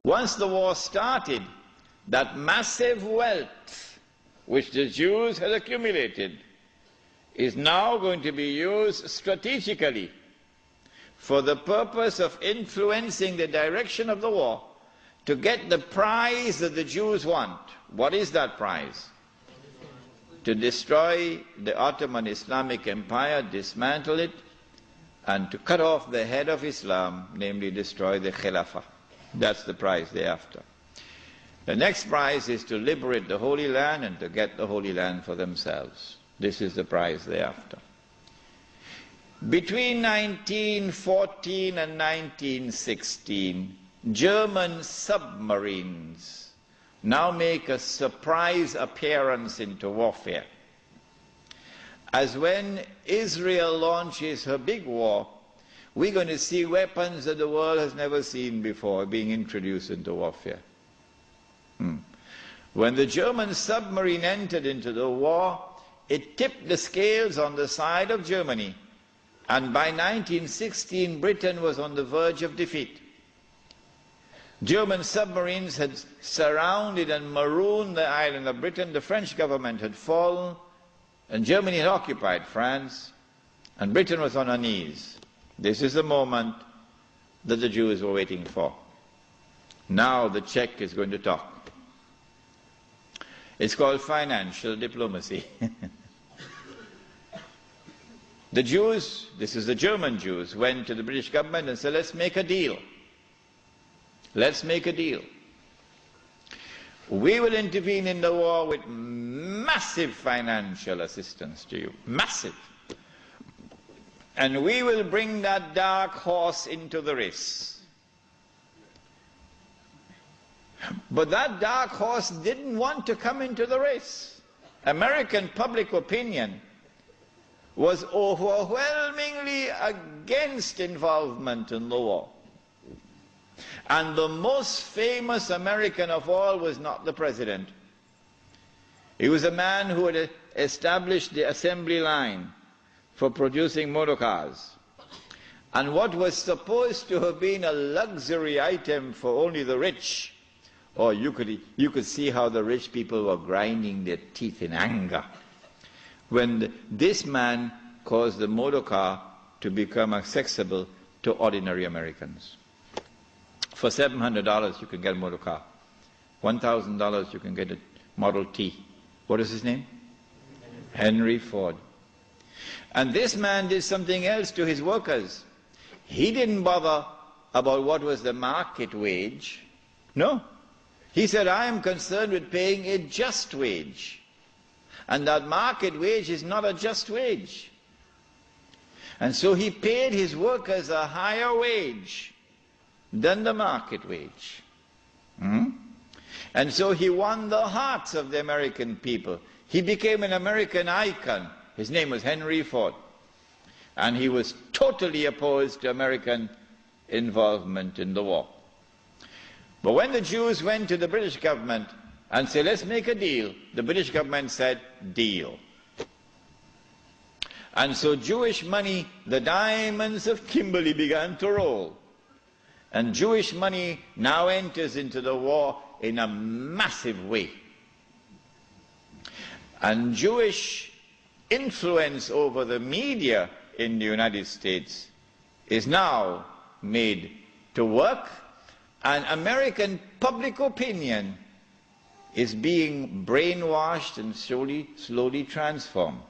Once the war started, that massive wealth which the Jews had accumulated is now going to be used strategically for the purpose of influencing the direction of the war to get the prize that the Jews want. What is that prize? To destroy the Ottoman Islamic Empire, dismantle it, and to cut off the head of Islam, namely destroy the Khilafa. That's the prize they're after. The next prize is to liberate the Holy Land and to get the Holy Land for themselves. This is the prize they're after. Between 1914 and 1916, German submarines now make a surprise appearance into warfare. As when Israel launches her big war, we're going to see weapons that the world has never seen before being introduced into warfare. When the German submarine entered into the war, it tipped the scales on the side of Germany, and by 1916 Britain was on the verge of defeat. German submarines had surrounded and marooned the island of Britain. The French government had fallen, and Germany had occupied France, and Britain was on her knees. This is the moment that the Jews were waiting for. Now the Czech is going to talk. It's called financial diplomacy. The Jews, this is the German Jews, went to the British government and said, let's make a deal. Let's make a deal. We will intervene in the war with massive financial assistance to you. Massive. And we will bring that dark horse into the race. But that dark horse didn't want to come into the race. American public opinion was overwhelmingly against involvement in the war. And the most famous American of all was not the president. He was a man who had established the assembly line for producing motor cars. And what was supposed to have been a luxury item for only the rich, or you could see how the rich people were grinding their teeth in anger when this man caused the motor car to become accessible to ordinary Americans. For $700 you can get a motor car. $1,000 you can get a Model T. What is his name? Henry Ford. And this man did something else to his workers. He didn't bother about what was the market wage. No. He said, I am concerned with paying a just wage. And that market wage is not a just wage. And so he paid his workers a higher wage than the market wage. And so he won the hearts of the American people. He became an American icon. His name was Henry Ford. And he was totally opposed to American involvement in the war. But when the Jews went to the British government and said, let's make a deal, the British government said, deal. And so Jewish money, the diamonds of Kimberley, began to roll. And Jewish money now enters into the war in a massive way. And Jewish influence over the media in the United States is now made to work, and American public opinion is being brainwashed and slowly transformed,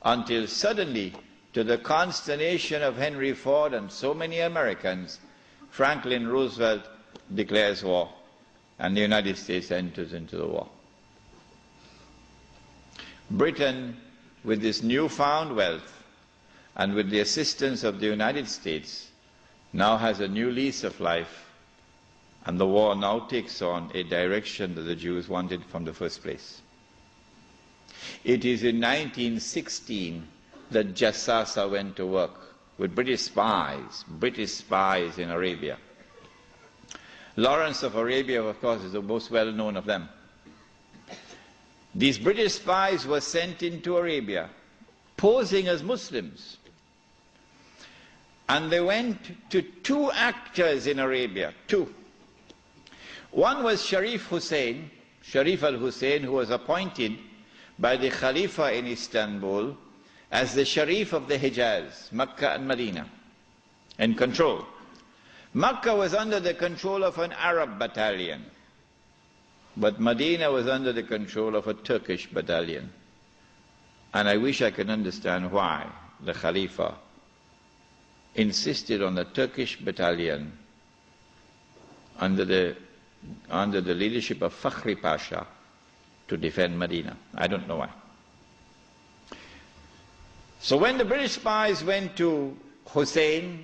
until suddenly, to the consternation of Henry Ford and so many Americans, Franklin Roosevelt declares war, and the United States enters into the war. Britain, with this newfound wealth, and with the assistance of the United States, now has a new lease of life, and the war now takes on a direction that the Jews wanted from the first place. It is in 1916 that Jassasa went to work with British spies in Arabia. Lawrence of Arabia, of course, is the most well-known of them. These British spies were sent into Arabia, posing as Muslims. And they went to two actors in Arabia, two. One was Sharif Hosein, Sharif al-Hussein, who was appointed by the Khalifa in Istanbul as the Sharif of the Hijaz, Makkah and Medina, in control. Makkah was under the control of an Arab battalion, but Medina was under the control of a Turkish battalion. And I wish I could understand why the Khalifa insisted on the Turkish battalion under the leadership of Fakhri Pasha to defend Medina. I don't know why. So when the British spies went to Hosein,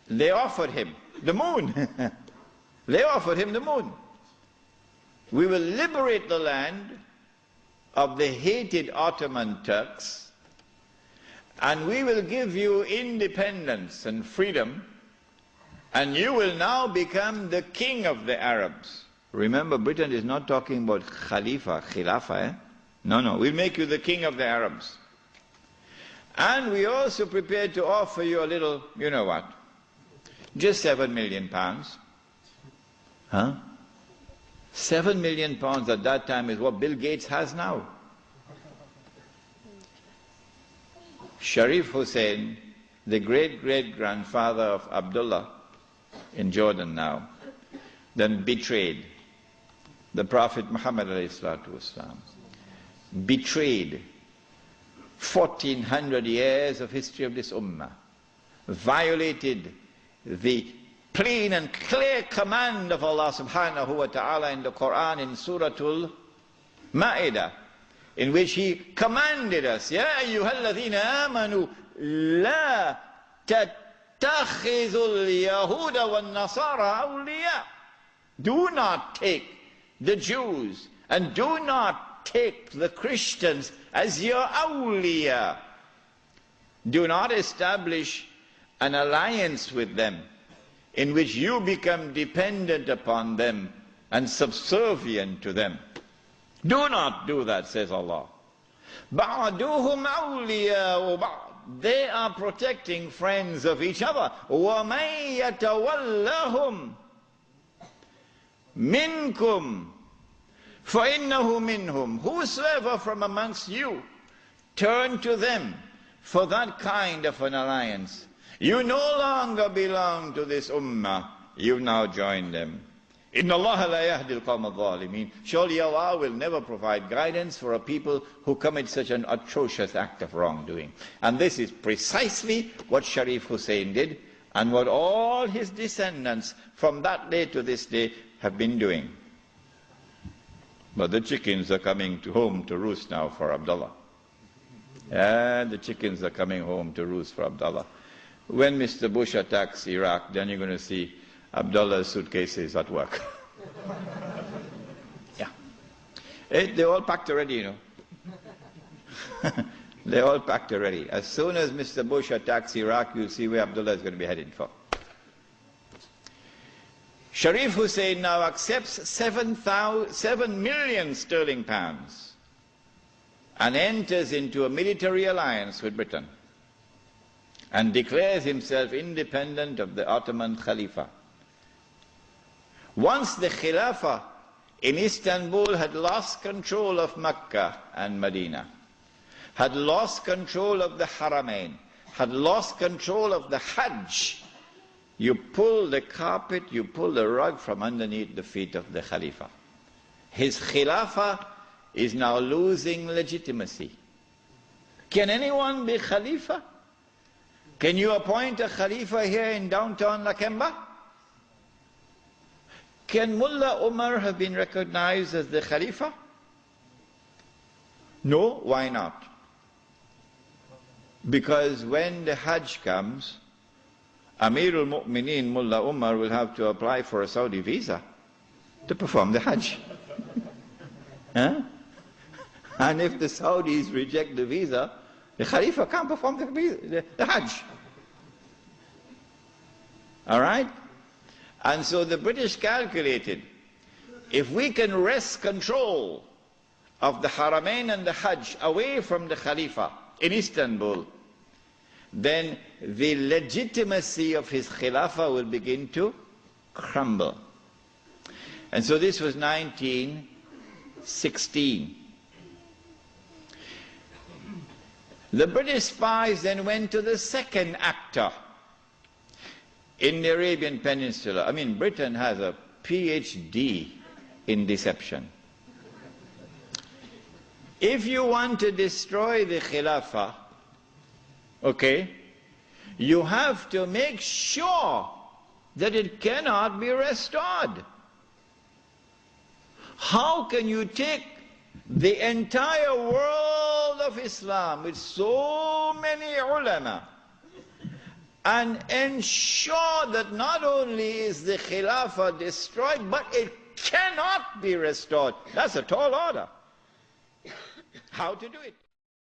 they offered him the moon. They offered him the moon. We will liberate the land of the hated Ottoman Turks, and we will give you independence and freedom, and you will now become the king of the Arabs. Remember, Britain is not talking about Khilafa. No, we'll make you the king of the Arabs. And we also prepared to offer you a little, you know what, just £7 million. Huh? £7 million at that time is what Bill Gates has now. Sharif Hussein, the great-great-grandfather of Abdullah in Jordan now, then betrayed the Prophet Muhammad ﷺ, betrayed 1400 years of history of this ummah, violated the plain and clear command of Allah subhanahu wa ta'ala in the Quran in Surah Al-Ma'idah, in which He commanded us, Ya ayyuhalladhina amanu la tattakhidhul yahuda wan nasara awliya. Do not take the Jews and do not take the Christians as your awliya. Do not establish an alliance with them in which you become dependent upon them and subservient to them. Do not do that, says Allah. بَعْدُهُمْ أَوْلِيَاءُ بَعْضٍ. They are protecting friends of each other. وَمَنْ يَتَوَلَّهُمْ مِنْكُمْ فَإِنَّهُ مِنْهُمْ. Whosoever from amongst you turn to them for that kind of an alliance, you no longer belong to this ummah, you now join them. Inna Allah la yahdi al-qawm al-zalimin. Surely Allah will never provide guidance for a people who commit such an atrocious act of wrongdoing. And this is precisely what Sharif Hussein did, and what all his descendants from that day to this day have been doing. But the chickens are coming home to roost now for Abdullah. And the chickens are coming home to roost for Abdullah. When Mr. Bush attacks Iraq, then you're going to see Abdullah's suitcases at work. Yeah. They're all packed already, you know. They're all packed already. As soon as Mr. Bush attacks Iraq, you'll see where Abdullah is going to be heading for. Sharif Hussein now accepts 7 million sterling pounds and enters into a military alliance with Britain and declares himself independent of the Ottoman Khalifa. Once the Khilafa in Istanbul had lost control of Mecca and Medina, had lost control of the Haramain, had lost control of the Hajj, you pull the carpet, you pull the rug from underneath the feet of the Khalifa. His Khilafa is now losing legitimacy. Can anyone be Khalifa? Can you appoint a Khalifa here in downtown Lakemba? Can Mullah Umar have been recognized as the Khalifa? No, why not? Because when the Hajj comes, Amirul Mu'mineen Mullah Umar will have to apply for a Saudi visa to perform the Hajj. Huh? And if the Saudis reject the visa, the Khalifa can't perform the Hajj. All right? And so the British calculated, if we can wrest control of the Haramain and the Hajj away from the Khalifa in Istanbul, then the legitimacy of his Khilafah will begin to crumble. And so this was 1916. The British spies then went to the second actor in the Arabian Peninsula. I mean, Britain has a PhD in deception. If you want to destroy the Khilafa, okay, you have to make sure that it cannot be restored. How can you take the entire world of Islam with so many ulama and ensure that not only is the Khilafah destroyed, but it cannot be restored? That's a tall order. How to do it?